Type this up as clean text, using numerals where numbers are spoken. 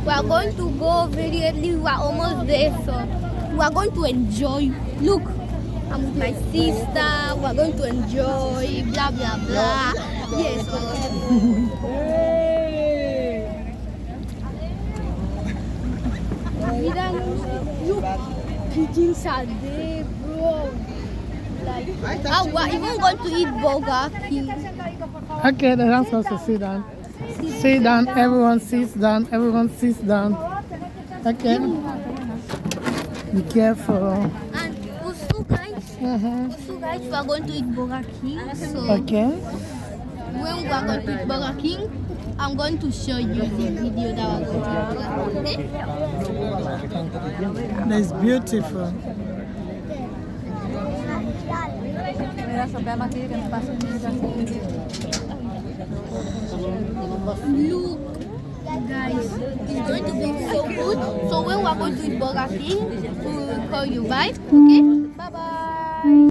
We are going to go very early. We are almost there, so we are going to enjoy. Look, I'm with my sister. We are going to enjoy. Blah blah blah. Yes. Look, pigeons are there, bro. Like, we are even going to eat Burger King. Okay, the dance also sit down. Sit down, everyone sits down, everyone sits down. Okay. Be careful. And also, guys, we are going to eat Burger King. So Okay. when we are going to eat Burger King, I'm going to show you the video that we're going to eat Burger King. Okay? That's beautiful. Look, guys, it's going to be so good. So when we are going to eat Burger King, we will call you. Bye. Okay? Bye bye.